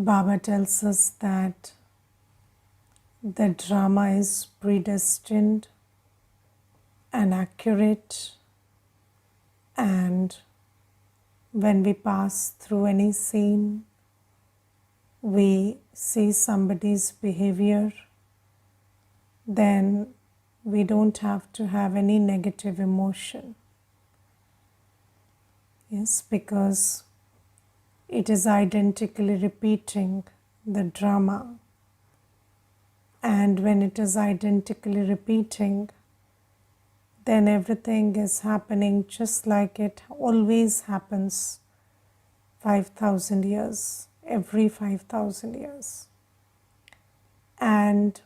Baba tells us that the drama is predestined and accurate, and when we pass through any scene, we see somebody's behavior, then we don't have to have any negative emotion. Yes, because it is identically repeating the drama. And when it is identically repeating, then everything is happening just like it always happens 5,000 years, every 5,000 years. And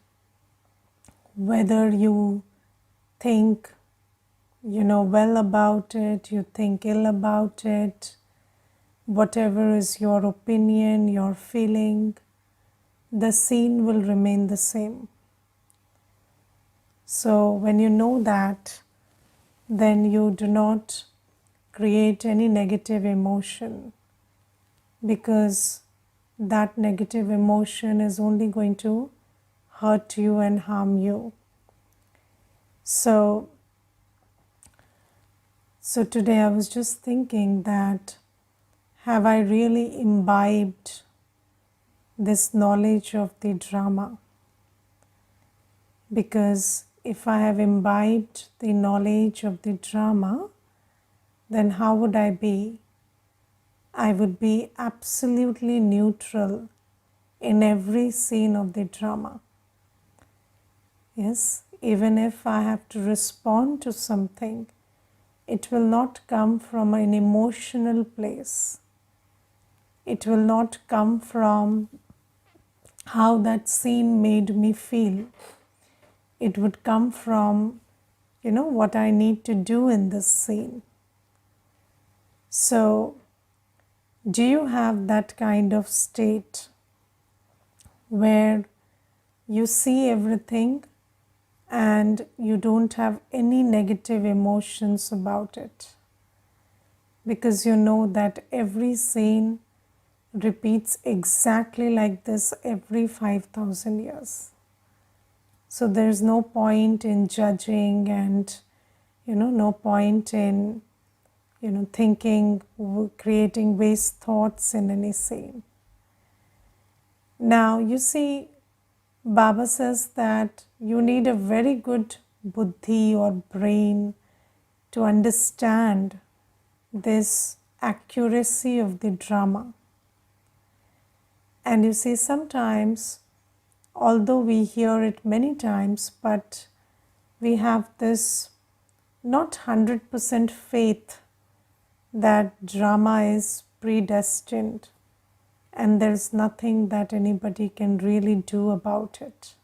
whether you think, well about it, you think ill about it, whatever is your opinion, your feeling, the scene will remain the same. So when you know that, then you do not create any negative emotion, because that negative emotion is only going to hurt you and harm you. So today I was just thinking that, have I really imbibed this knowledge of the drama? Because if I have imbibed the knowledge of the drama, then how would I be? I would be absolutely neutral in every scene of the drama. Yes, even if I have to respond to something, it will not come from an emotional place. It will not come from how that scene made me feel. It would come from, what I need to do in this scene. So, do you have that kind of state where you see everything and you don't have any negative emotions about it? Because you know that every scene repeats exactly like this every 5,000 years. So there's no point in judging, and no point in thinking, creating waste thoughts in any scene. Now you see, Baba says that you need a very good buddhi or brain to understand this accuracy of the drama. And you see, sometimes, although we hear it many times, but we have this not 100% faith that drama is predestined and there's nothing that anybody can really do about it.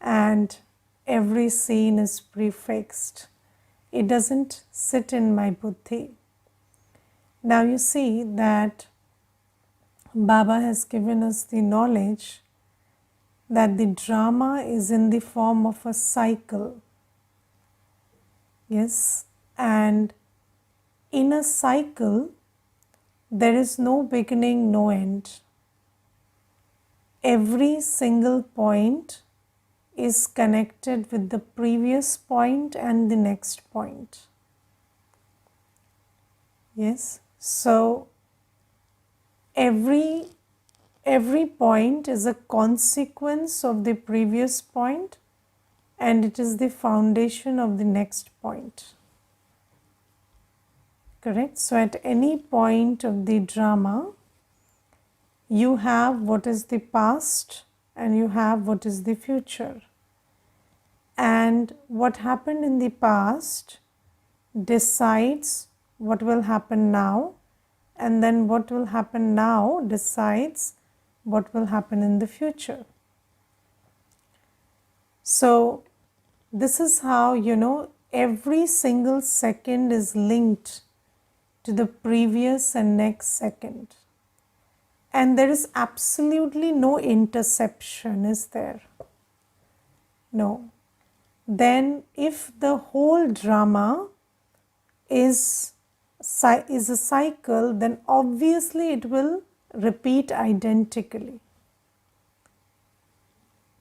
And every scene is prefixed. It doesn't sit in my buddhi. Now you see that Baba has given us the knowledge that the drama is in the form of a cycle. Yes, and in a cycle, there is no beginning, no end. Every single point is connected with the previous point and the next point. Yes, so every point is a consequence of the previous point, and it is the foundation of the next point. Correct? So at any point of the drama, you have what is the past and you have what is the future. And what happened in the past decides what will happen now, and then what will happen now decides what will happen in the future. So this is how, every single second is linked to the previous and next second. And there is absolutely no interception, is there? No. Then if the whole drama is a cycle, then obviously it will repeat identically,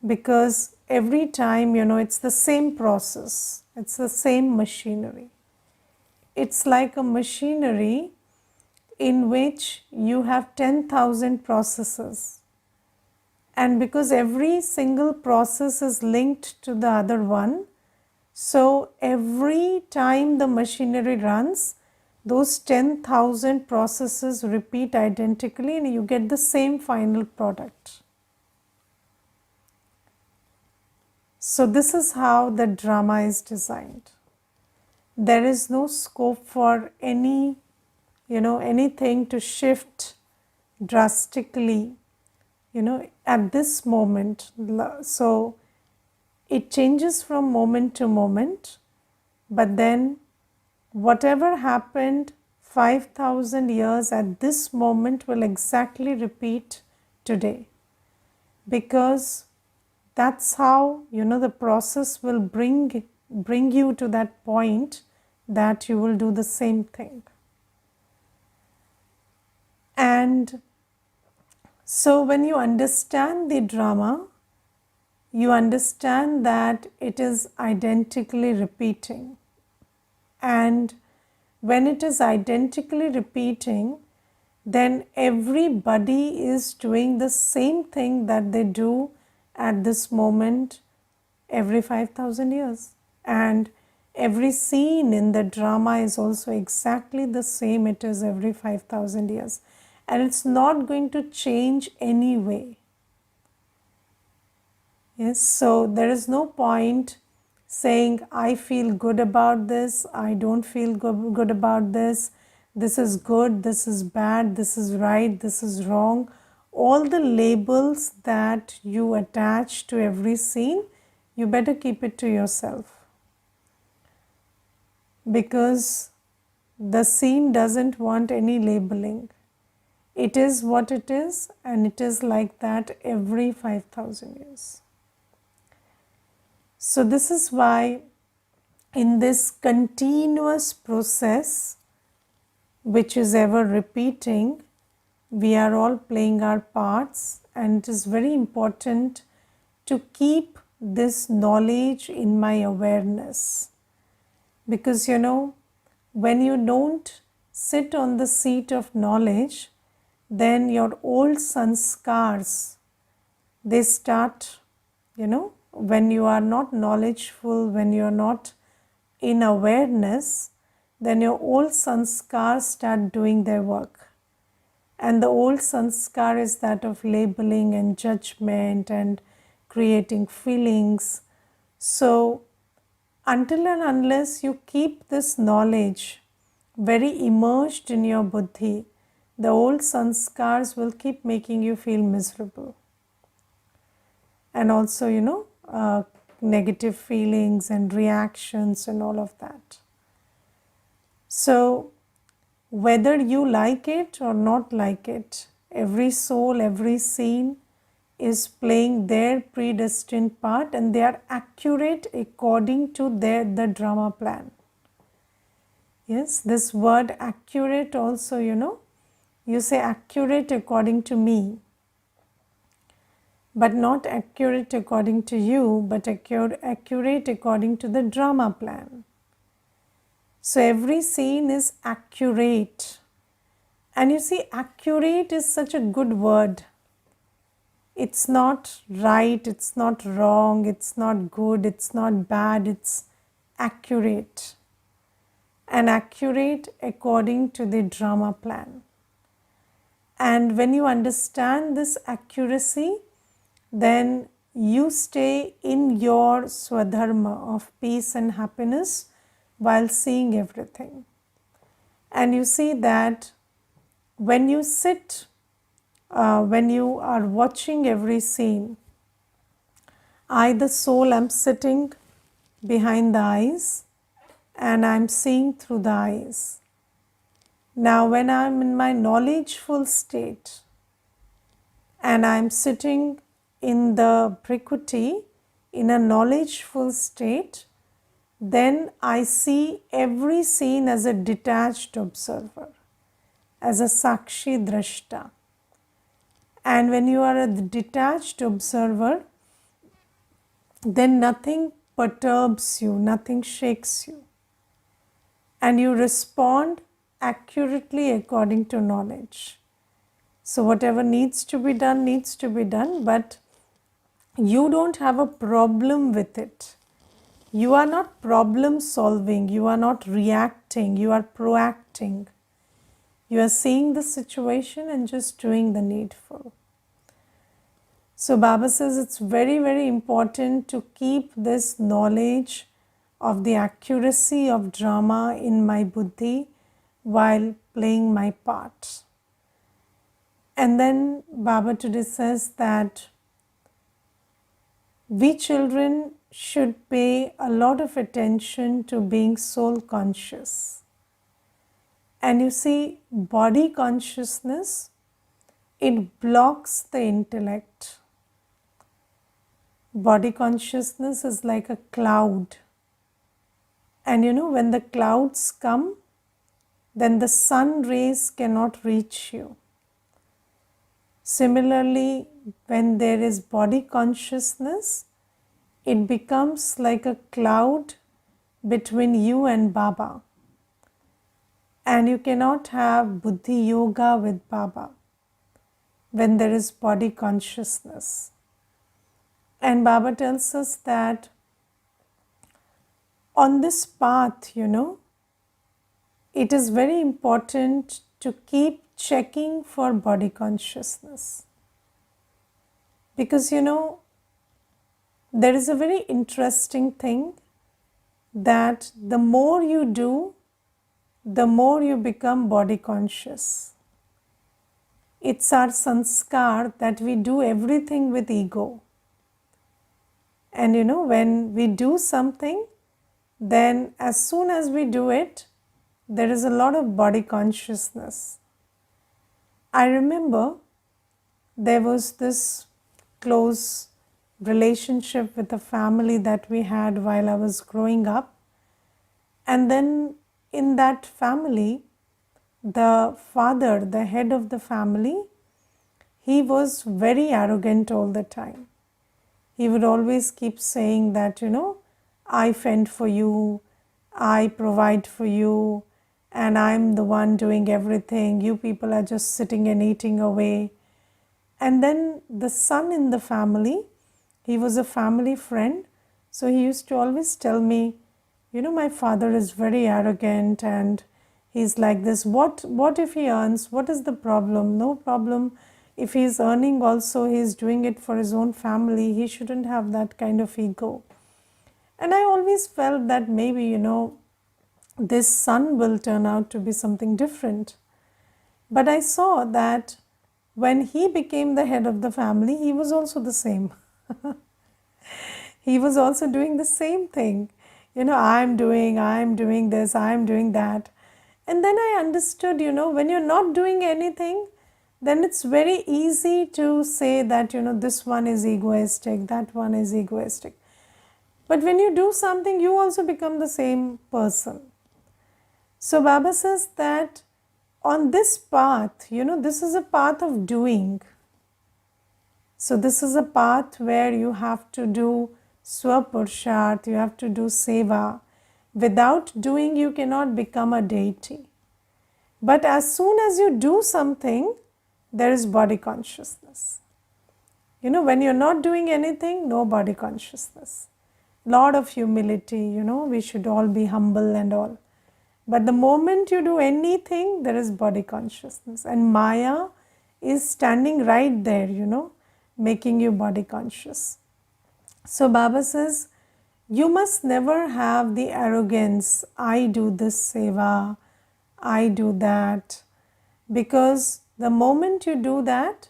because every time, it's the same process, it's the same machinery. It's like a machinery in which you have 10,000 processes, and because every single process is linked to the other one, so every time the machinery runs, those 10,000 processes repeat identically and you get the same final product. So this is how the drama is designed. There is no scope for anything to shift drastically, at this moment. So it changes from moment to moment, but then whatever happened 5,000 years at this moment will exactly repeat today, because that's how, the process will bring you to that point that you will do the same thing. And so when you understand the drama, you understand that it is identically repeating. And when it is identically repeating, then everybody is doing the same thing that they do at this moment every 5,000 years. And every scene in the drama is also exactly the same it is every 5,000 years. And it's not going to change anyway. Yes, so there is no point saying, I feel good about this, I don't feel good about this, this is good, this is bad, this is right, this is wrong. All the labels that you attach to every scene, you better keep it to yourself. Because the scene doesn't want any labeling. It is what it is, and it is like that every 5,000 years. So this is why in this continuous process, which is ever repeating, we are all playing our parts, and it is very important to keep this knowledge in my awareness. Because when you don't sit on the seat of knowledge, then your old sanskars, they start, when you are not knowledgeful, when you are not in awareness, then your old sanskars start doing their work. And the old sanskar is that of labeling and judgment and creating feelings. So until and unless you keep this knowledge very immersed in your buddhi, the old sanskars will keep making you feel miserable. And also, negative feelings and reactions and all of that. So whether you like it or not like it, every soul, every scene is playing their predestined part, and they are accurate according to the drama plan. Yes, this word accurate also, you say accurate according to me, but not accurate according to you, but accurate according to the drama plan. So every scene is accurate. And you see, accurate is such a good word. It's not right, it's not wrong, it's not good, it's not bad, it's accurate. And accurate according to the drama plan. And when you understand this accuracy, then you stay in your swadharma of peace and happiness while seeing everything. And you see that when you sit, when you are watching every scene, I, the soul, am sitting behind the eyes and I am seeing through the eyes. Now when I am in my knowledgeful state and I am sitting in the Prakriti in a knowledgeful state, then I see every scene as a detached observer, as a Sakshi Drashta. And when you are a detached observer, then nothing perturbs you, nothing shakes you, and you respond accurately according to knowledge. So whatever needs to be done, but you don't have a problem with it. You are not problem solving, you are not reacting, you are proacting. You are seeing the situation and just doing the needful. So Baba says it's very, very important to keep this knowledge of the accuracy of drama in my buddhi while playing my part. And then Baba today says that we children should pay a lot of attention to being soul conscious. And you see, body consciousness, it blocks the intellect. Body consciousness is like a cloud. And when the clouds come, then the sun rays cannot reach you. Similarly, when there is body consciousness, it becomes like a cloud between you and Baba. And you cannot have buddhi yoga with Baba when there is body consciousness. And Baba tells us that on this path, it is very important to keep checking for body consciousness. Because there is a very interesting thing that the more you do, the more you become body conscious. It's our sanskar that we do everything with ego. And when we do something, then as soon as we do it, there is a lot of body consciousness. I remember there was this close relationship with a family that we had while I was growing up. And then in that family, the father, the head of the family, he was very arrogant all the time. He would always keep saying that, I fend for you, I provide for you, and I'm the one doing everything. You people are just sitting and eating away. And then the son in the family, he was a family friend, so he used to always tell me, my father is very arrogant and he's like this. What if he earns? What is the problem? No problem. If he's earning also, he's doing it for his own family. He shouldn't have that kind of ego. And I always felt that maybe, this son will turn out to be something different. But I saw that when he became the head of the family, he was also the same. He was also doing the same thing. I'm doing this, I'm doing that. And then I understood, when you're not doing anything, then it's very easy to say that, this one is egoistic, that one is egoistic. But when you do something, you also become the same person. So Baba says that on this path, this is a path of doing. So this is a path where you have to do swapursharth, you have to do seva. Without doing, you cannot become a deity. But as soon as you do something, there is body consciousness. When you're not doing anything, no body consciousness. Lot of humility, we should all be humble and all. But the moment you do anything, there is body consciousness. And Maya is standing right there, making you body conscious. So Baba says, you must never have the arrogance, I do this seva, I do that. Because the moment you do that,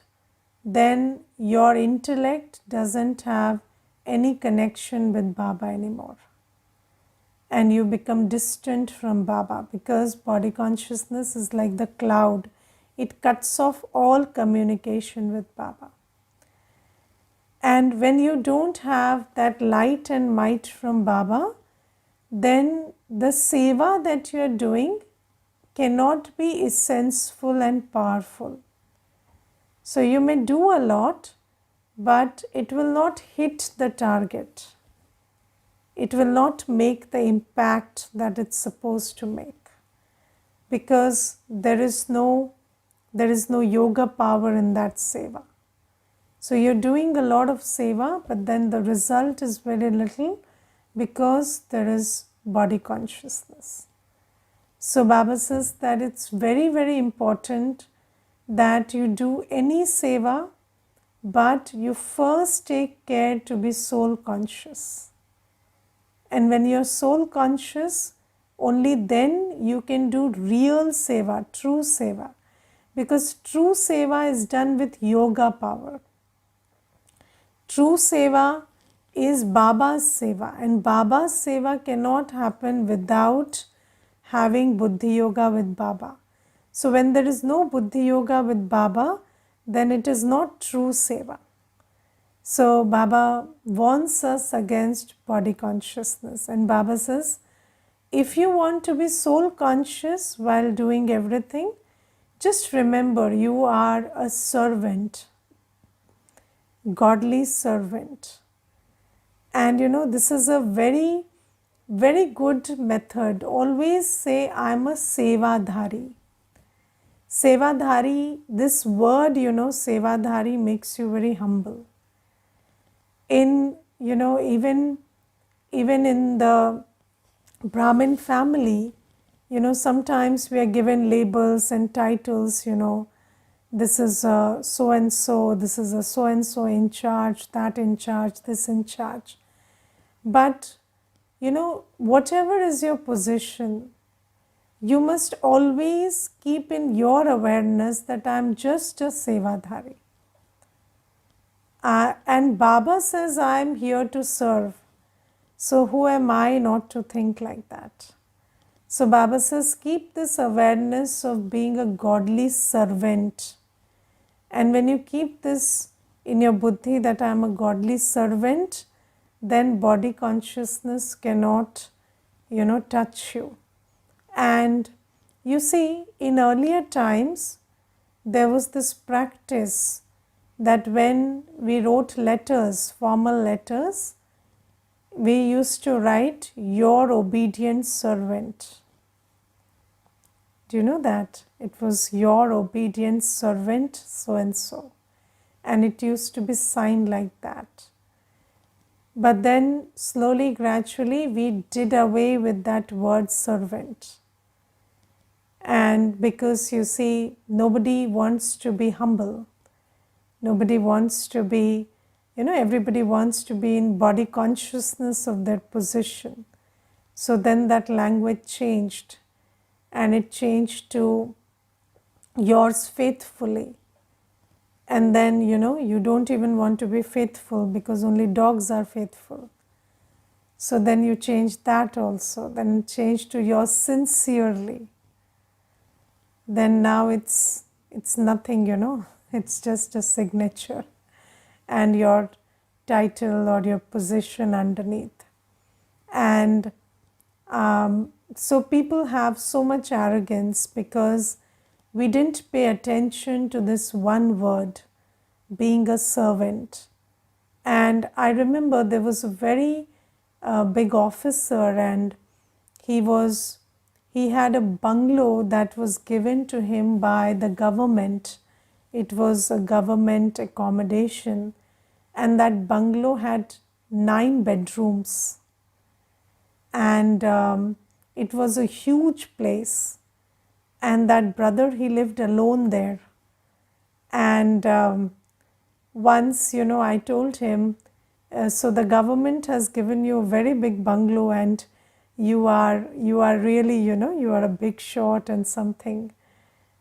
then your intellect doesn't have any connection with Baba anymore. And you become distant from Baba, because body consciousness is like the cloud. It cuts off all communication with Baba. And when you don't have that light and might from Baba, then the seva that you are doing cannot be essential and powerful. So you may do a lot, but it will not hit the target. It will not make the impact that it's supposed to make, because there is no yoga power in that seva. So you're doing a lot of seva, but then the result is very little because there is body consciousness. So Baba says that it's very, very important that you do any seva, but you first take care to be soul conscious. And when you're soul conscious, only then you can do real seva, true seva. Because true seva is done with yoga power. True seva is Baba's seva, and Baba's seva cannot happen without having Buddhi Yoga with Baba. So when there is no Buddhi Yoga with Baba, then it is not true seva. So Baba warns us against body consciousness, and Baba says, if you want to be soul conscious while doing everything, just remember you are a servant, godly servant. And this is a very, very good method. Always say, I'm a sevadhari. Sevadhari, this word, sevadhari makes you very humble. In, even in the Brahmin family, sometimes we are given labels and titles, this is a so and so, this is a so and so in charge, that in charge, this in charge. But, whatever is your position, you must always keep in your awareness that I am just a sevadhari. And Baba says, I am here to serve. So who am I not to think like that? So Baba says, keep this awareness of being a godly servant. And when you keep this in your buddhi that I am a godly servant, then body consciousness cannot, touch you. And you see, in earlier times, there was this practice that when we wrote letters, formal letters, we used to write, your obedient servant. Do you know that? It was your obedient servant, so and so. And it used to be signed like that. But then slowly, gradually, we did away with that word servant. And because you see, nobody wants to be humble. Nobody wants to be, everybody wants to be in body consciousness of their position. So then that language changed, and it changed to yours faithfully. And then, you don't even want to be faithful because only dogs are faithful. So then you change that also. Then it changed to yours sincerely. Then now it's nothing, it's just a signature and your title or your position underneath. And so people have so much arrogance because we didn't pay attention to this one word, being a servant. And I remember there was a very big officer, and he had a bungalow that was given to him by the government. It was a government accommodation, and that bungalow had 9 bedrooms. And it was a huge place. And that brother, he lived alone there. And once, I told him, so the government has given you a very big bungalow, and you are really, you are a big shot and something.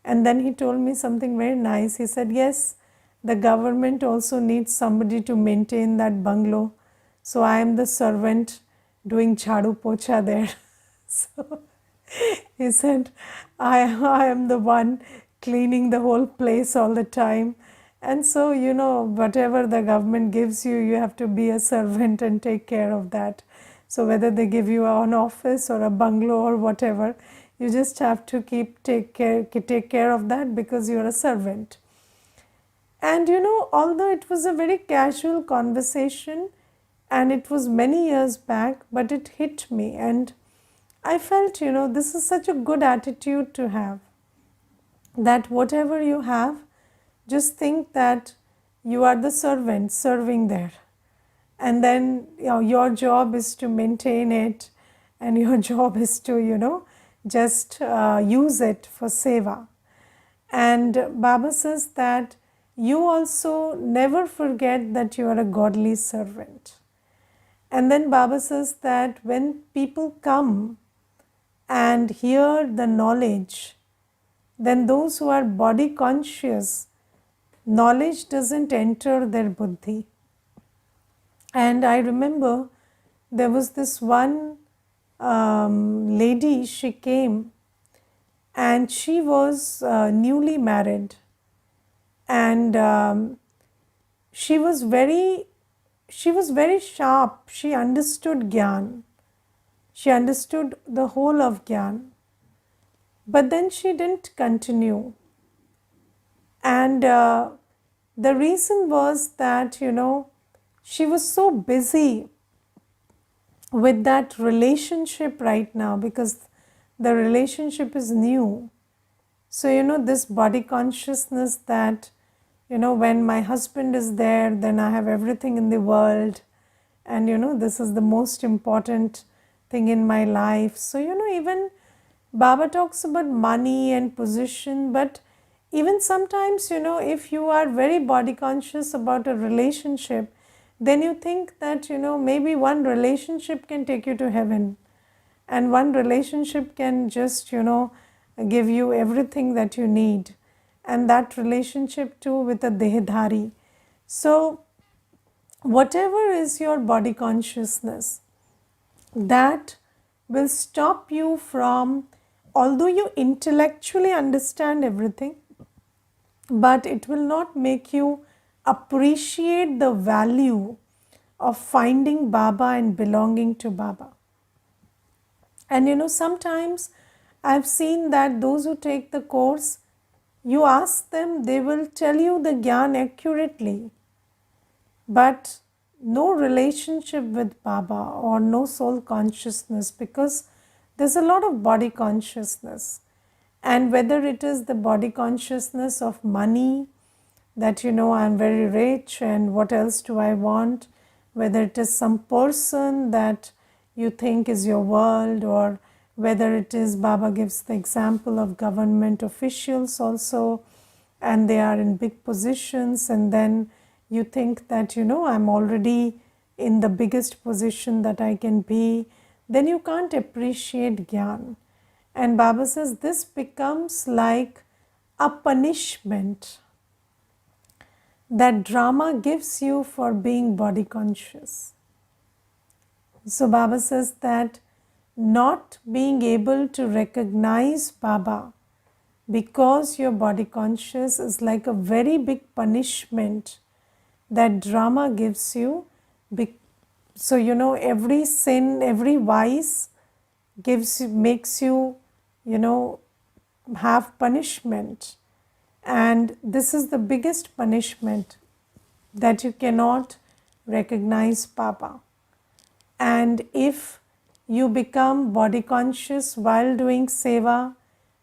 And then he told me something very nice. He said, yes, the government also needs somebody to maintain that bungalow. So I am the servant doing jhadu pocha there. So he said, I am the one cleaning the whole place all the time. And so, whatever the government gives you, you have to be a servant and take care of that. So whether they give you an office or a bungalow or whatever, you just have to take care of that because you're a servant. And although it was a very casual conversation and it was many years back, but it hit me, and I felt, this is such a good attitude to have, that whatever you have, just think that you are the servant serving there. And then your job is to maintain it, and your job is to, just use it for seva. And Baba says that you also never forget that you are a godly servant. And then Baba says that when people come and hear the knowledge, then those who are body conscious, knowledge doesn't enter their buddhi. And I remember there was this one lady, she came and she was newly married, and she was very sharp. She understood Gyan. She understood the whole of Gyan. But then she didn't continue. And the reason was that, she was so busy with that relationship right now, because the relationship is new. So, this body consciousness that, when my husband is there, then I have everything in the world. And, this is the most important thing in my life. So, even Baba talks about money and position, but even sometimes, if you are very body conscious about a relationship, then you think that, maybe one relationship can take you to heaven, and one relationship can just, give you everything that you need, and that relationship too with a dehadhari. So, whatever is your body consciousness, that will stop you from, although you intellectually understand everything, but it will not make you appreciate the value of finding Baba and belonging to Baba. And sometimes I've seen that those who take the course, you ask them, they will tell you the Gyan accurately, but no relationship with Baba or no soul consciousness, because there's a lot of body consciousness. And whether it is the body consciousness of money, that I'm very rich and what else do I want, whether it is some person that you think is your world, or whether it is, Baba gives the example of government officials also, and they are in big positions, and then you think that I'm already in the biggest position that I can be, then you can't appreciate Gyan. And Baba says this becomes like a punishment that drama gives you for being body conscious. So Baba says that not being able to recognize Baba because you're body conscious is like a very big punishment that drama gives you. So every sin, every vice makes you, have punishment. And this is the biggest punishment, that you cannot recognize Baba. And if you become body conscious while doing seva,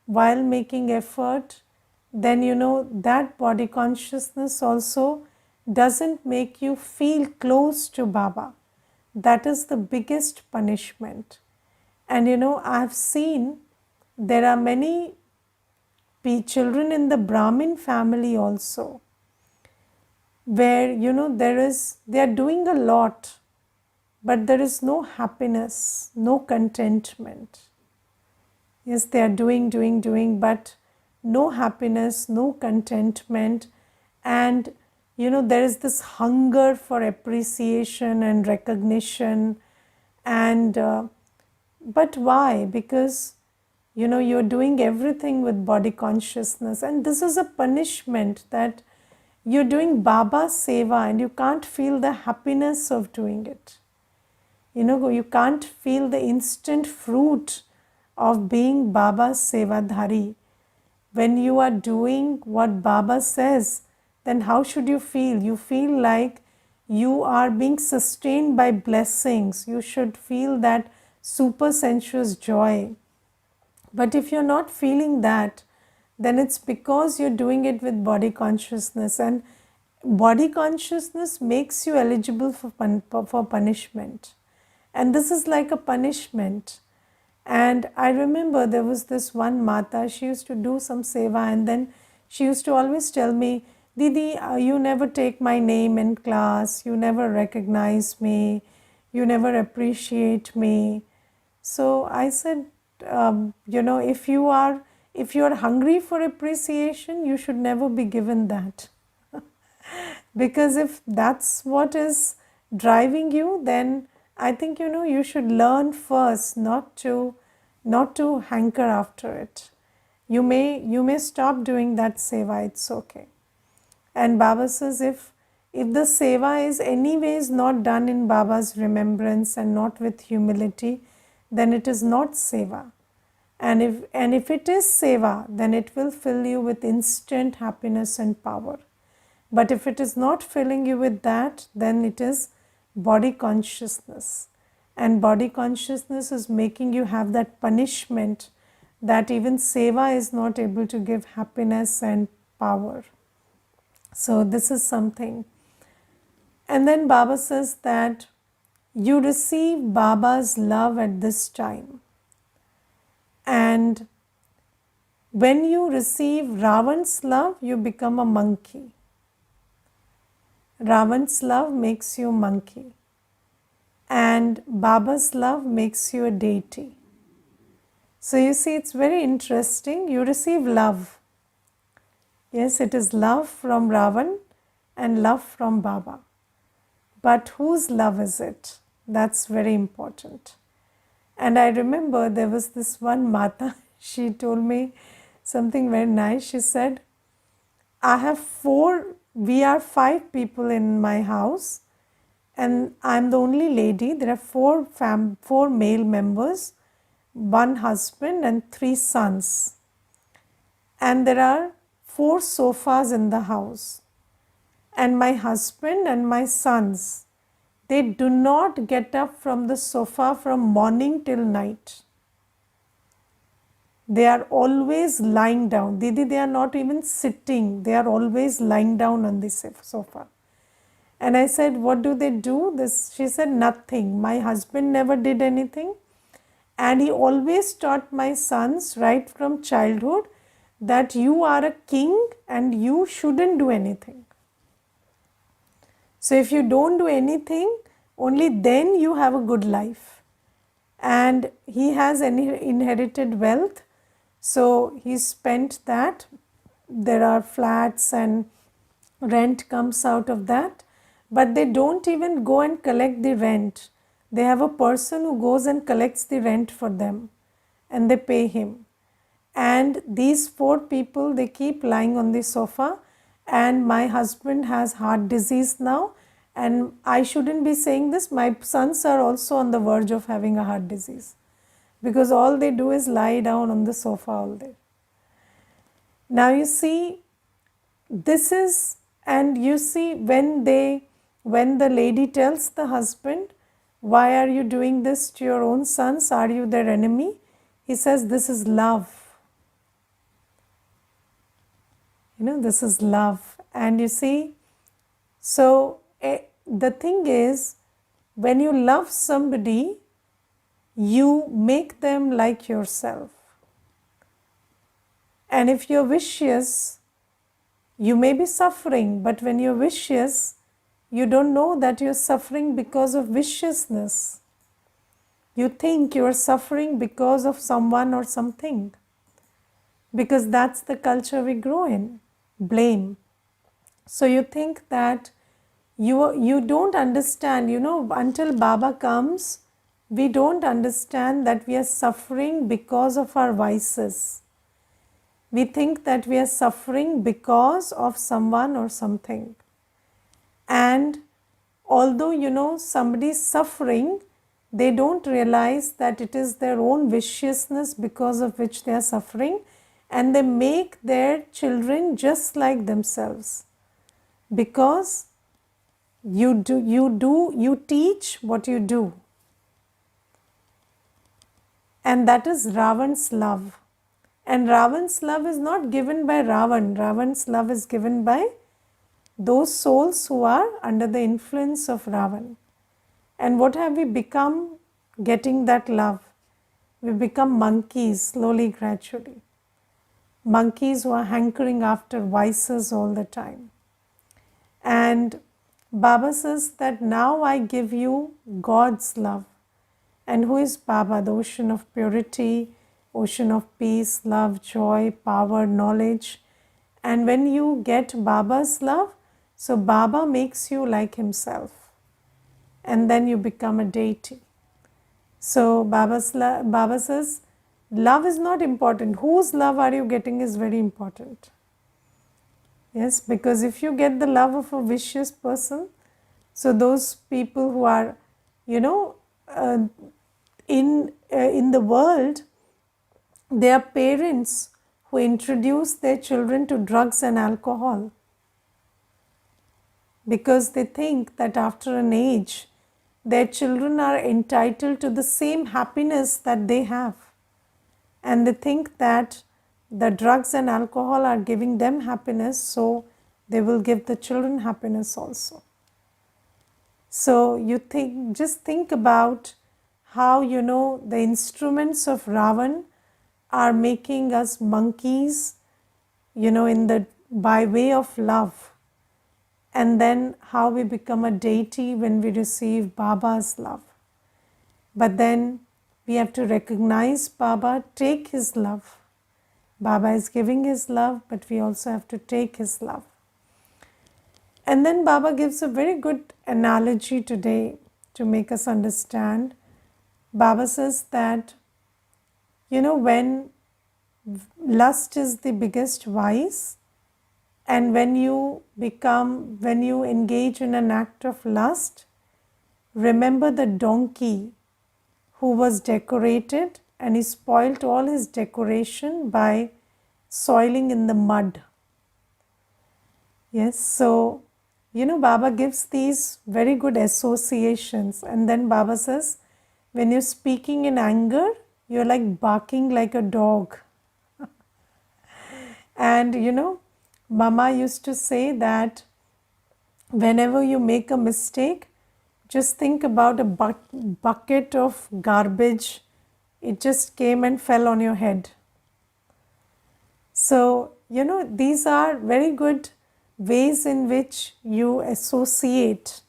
while making effort, then that body consciousness also doesn't make you feel close to Baba. That is the biggest punishment. And I've seen there are many children in the Brahmin family also, where they are doing a lot, but there is no happiness, no contentment. Yes, they are doing, but no happiness, no contentment. And there is this hunger for appreciation and recognition. And but why? Because you're doing everything with body consciousness, and this is a punishment, that you're doing Baba seva and you can't feel the happiness of doing it. You can't feel the instant fruit of being Baba's sevadhari. When you are doing what Baba says, then how should you feel? You feel like you are being sustained by blessings. You should feel that super sensuous joy. But if you're not feeling that, then it's because you're doing it with body consciousness, and body consciousness makes you eligible for punishment. And this is like a punishment. And I remember there was this one Mata, she used to do some seva, and then she used to always tell me, Didi, you never take my name in class, you never recognize me, you never appreciate me. So I said, if you are hungry for appreciation, you should never be given that. Because if that's what is driving you, then I think you should learn first not to hanker after it. You may stop doing that seva, it's okay. And Baba says, if the seva is anyways not done in Baba's remembrance and not with humility, then it is not seva. And if it is seva, then it will fill you with instant happiness and power. But if it is not filling you with that, then it is body consciousness. And body consciousness is making you have that punishment that even seva is not able to give happiness and power. So this is something. And then Baba says that you receive Baba's love at this time. And when you receive Ravan's love, you become a monkey. Ravan's love makes you a monkey. And Baba's love makes you a deity. So you see, it's very interesting. You receive love. Yes, it is love from Ravan and love from Baba. But whose love is it? That's very important. And I remember there was this one Mata, she told me something very nice. She said, we are 5 people in my house, and I'm the only lady. There are 4 male members, 1 husband and 3 sons. And there are 4 sofas in the house. And my husband and my sons, they do not get up from the sofa from morning till night. They are always lying down. Didi, they are not even sitting. They are always lying down on the sofa. And I said, what do they do? She said, nothing. My husband never did anything. And he always taught my sons right from childhood that you are a king and you shouldn't do anything. So if you don't do anything, only then you have a good life. And he has inherited wealth. So he spent that. There are flats and rent comes out of that. But they don't even go and collect the rent. They have a person who goes and collects the rent for them. And they pay him. And these 4 people, they keep lying on the sofa. And my husband has heart disease now. And I shouldn't be saying this. My sons are also on the verge of having a heart disease. Because all they do is lie down on the sofa all day. Now you see, this is, and you see when the lady tells the husband, why are you doing this to your own sons? Are you their enemy? He says, this is love. This is love. And you see, so the thing is, when you love somebody, you make them like yourself. And if you're vicious, you may be suffering, but when you're vicious, you don't know that you're suffering because of viciousness. You think you're suffering because of someone or something. Because that's the culture we grow in, blame. So you think that you don't understand, until Baba comes, we don't understand that we are suffering because of our vices. We think that we are suffering because of someone or something. And although, somebody is suffering, they don't realize that it is their own viciousness because of which they are suffering, and they make their children just like themselves. because you teach what you do. And that is Ravan's love. And Ravan's love is not given by Ravan. Ravan's love is given by those souls who are under the influence of Ravan. And what have we become getting that love? We become monkeys slowly, gradually. Monkeys who are hankering after vices all the time. And Baba says that now I give you God's love. And who is Baba? The ocean of purity, ocean of peace, love, joy, power, knowledge. And when you get Baba's love, so Baba makes you like himself. And then you become a deity. So Baba says, love is not important. Whose love are you getting is very important. Yes, because if you get the love of a vicious person, so those people who are, in the world, they are parents who introduce their children to drugs and alcohol because they think that after an age, their children are entitled to the same happiness that they have. And they think that the drugs and alcohol are giving them happiness, so they will give the children happiness also. So just think about how, the instruments of Ravan are making us monkeys, by way of love. And then how we become a deity when we receive Baba's love. But then we have to recognize Baba, take his love. Baba is giving his love, but we also have to take his love. And then Baba gives a very good analogy today to make us understand. Baba says that, when lust is the biggest vice, and when you engage in an act of lust, remember the donkey who was decorated and he spoilt all his decoration by soiling in the mud. Yes, so, Baba gives these very good associations, and then Baba says, when you're speaking in anger, you're like barking like a dog. And, Mama used to say that whenever you make a mistake, just think about a bucket of garbage. It just came and fell on your head. So, these are very good ways in which you associate.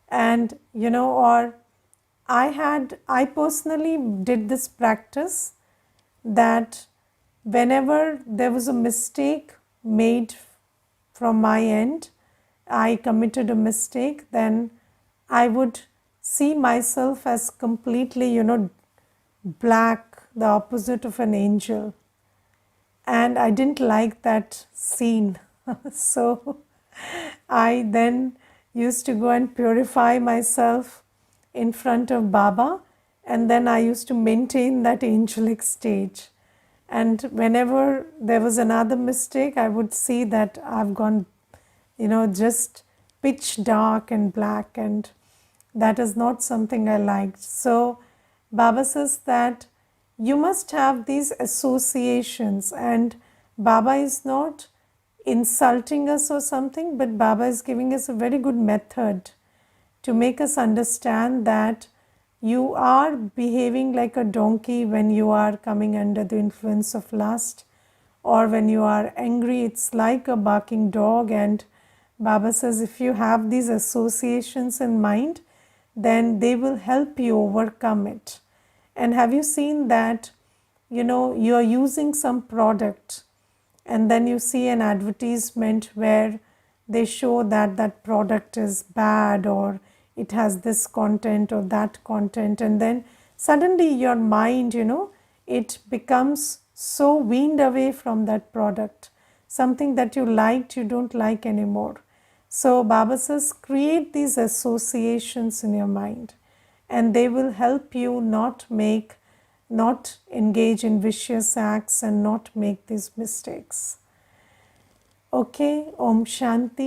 And, or I personally did this practice that whenever there was a mistake made from my end, I committed a mistake, then I would see myself as completely, black, the opposite of an angel. And I didn't like that scene. So I then used to go and purify myself in front of Baba, and then I used to maintain that angelic stage. And whenever there was another mistake, I would see that I've gone, just pitch dark and black, and that is not something I liked. So Baba says that you must have these associations, and Baba is not insulting us or something, but Baba is giving us a very good method to make us understand that you are behaving like a donkey when you are coming under the influence of lust, or when you are angry, it's like a barking dog. And Baba says if you have these associations in mind, then they will help you overcome it. And have you seen that, you are using some product and then you see an advertisement where they show that that product is bad, or it has this content or that content, and then suddenly your mind, it becomes so weaned away from that product. Something that you liked, you don't like anymore. So Baba says, create these associations in your mind, and they will help you not engage in vicious acts and not make these mistakes. Okay, Om Shanti.